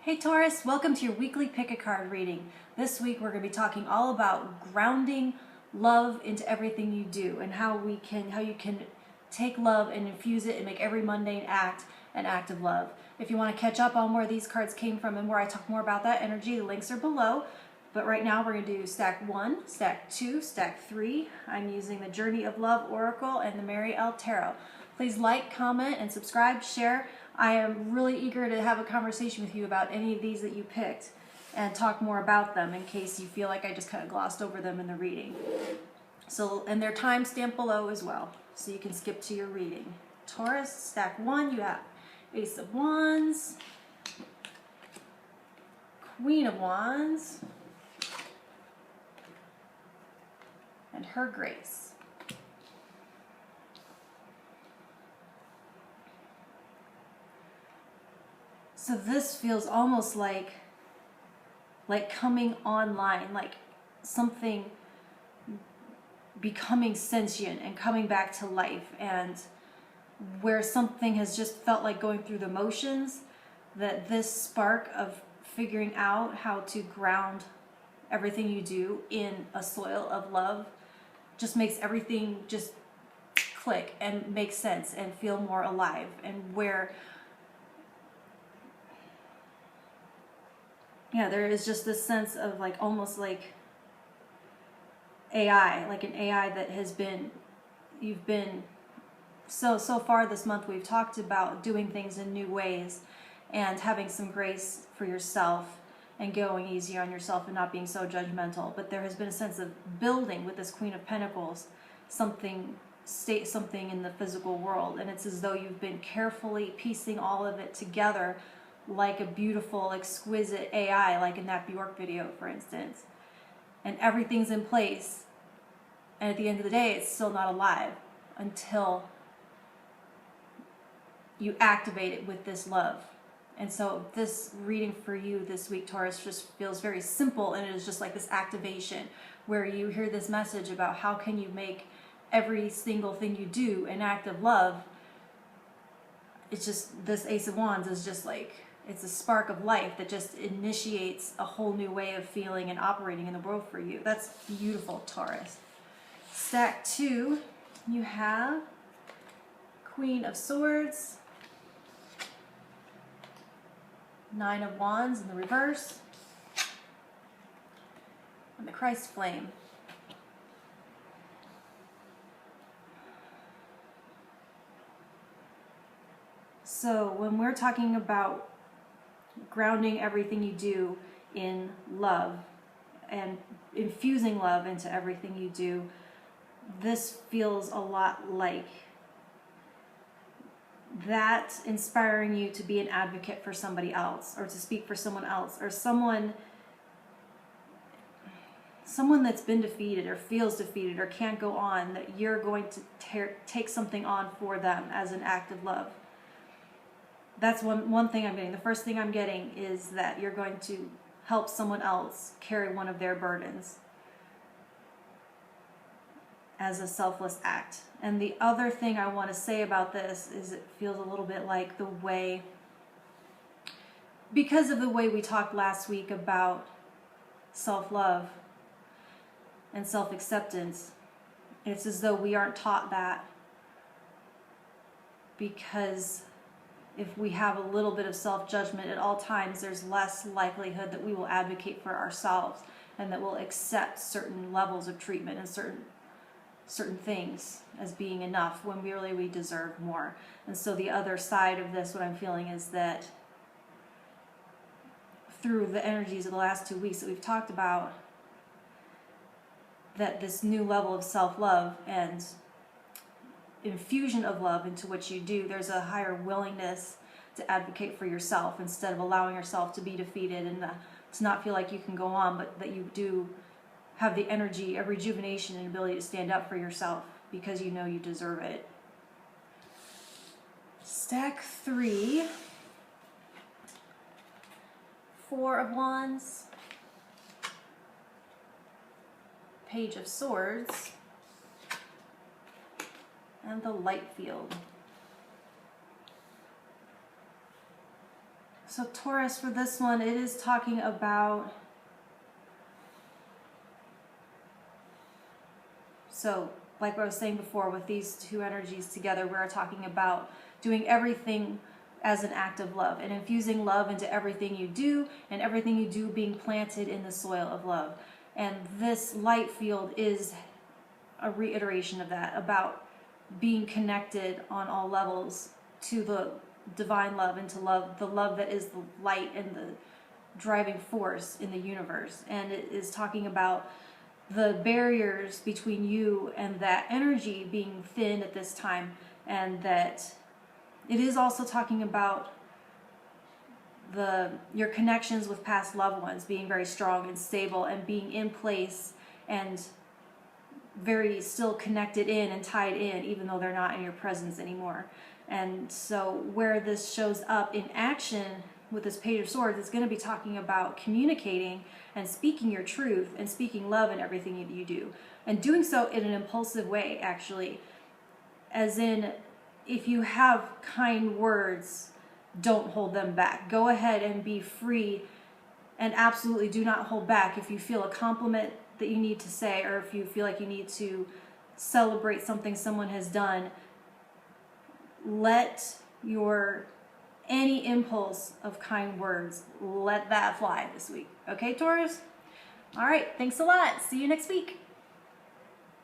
Hey Taurus, welcome to your weekly pick a card reading. This week we're going to be talking all about grounding love into everything you do and how you can take love and infuse it and make every mundane act an act of love. If you want to catch up on where these cards came from and where I talk more about that energy, the links are below. But right now we're going to do stack 1, stack 2, stack 3. I'm using the Journey of Love Oracle and the Mary L. Tarot. Please like, comment, and subscribe, share. I am really eager to have a conversation with you about any of these that you picked and talk more about them in case you feel like I just kind of glossed over them in the reading. And they're timestamped below as well, so you can skip to your reading. Taurus, stack 1, you have Ace of Wands, Queen of Wands, and Her Grace. So this feels almost like coming online, like something becoming sentient and coming back to life, and where something has just felt like going through the motions, that this spark of figuring out how to ground everything you do in a soil of love just makes everything just click and make sense and feel more alive, and where there is just this sense of like almost like AI, like an AI that you've been so far this month we've talked about doing things in new ways and having some grace for yourself and going easy on yourself and not being so judgmental. But there has been a sense of building with this Queen of Pentacles, something in the physical world, and it's as though you've been carefully piecing all of it together like a beautiful, exquisite AI, like in that Bjork video, for instance. And everything's in place. And at the end of the day, it's still not alive until you activate it with this love. And so this reading for you this week, Taurus, just feels very simple, and it is just like this activation where you hear this message about how can you make every single thing you do an act of love. It's just, this Ace of Wands is just like, it's a spark of life that just initiates a whole new way of feeling and operating in the world for you. That's beautiful, Taurus. Stack 2, you have Queen of Swords, Nine of Wands in the reverse, and the Christ Flame. So when we're talking about grounding everything you do in love and infusing love into everything you do, this feels a lot like that inspiring you to be an advocate for somebody else, or to speak for someone else, or someone that's been defeated or feels defeated or can't go on, that you're going to take something on for them as an act of love. That's one thing I'm getting. The first thing I'm getting is that you're going to help someone else carry one of their burdens as a selfless act. And the other thing I want to say about this is it feels a little bit like because of the way we talked last week about self-love and self-acceptance, it's as though we aren't taught that, because if we have a little bit of self-judgment at all times, there's less likelihood that we will advocate for ourselves and that we'll accept certain levels of treatment and certain things as being enough when really we deserve more. And so the other side of this, what I'm feeling, is that through the energies of the last 2 weeks that we've talked about, that this new level of self-love and infusion of love into what you do, there's a higher willingness to advocate for yourself instead of allowing yourself to be defeated and to not feel like you can go on, but that you do have the energy, a rejuvenation, and ability to stand up for yourself because you know you deserve it. Stack 3, Four of Wands, Page of Swords, and the Light Field. So Taurus, for this one, it is talking about, so like I was saying before, with these two energies together, we're talking about doing everything as an act of love and infusing love into everything you do, and everything you do being planted in the soil of love. And this light field is a reiteration of that, about being connected on all levels to the divine love and to love, the love that is the light and the driving force in the universe. And it is talking about the barriers between you and that energy being thin at this time, and that it is also talking about your connections with past loved ones being very strong and stable and being in place and very still connected in and tied in, even though they're not in your presence anymore. And so where this shows up in action with this Page of Swords, it's going to be talking about communicating and speaking your truth and speaking love in everything you do, and doing so in an impulsive way, actually. As in, if you have kind words, don't hold them back. Go ahead and be free, and absolutely do not hold back. If you feel a compliment that you need to say, or if you feel like you need to celebrate something someone has done, let any impulse of kind words, let that fly this week. Okay, Taurus? All right, thanks a lot. See you next week.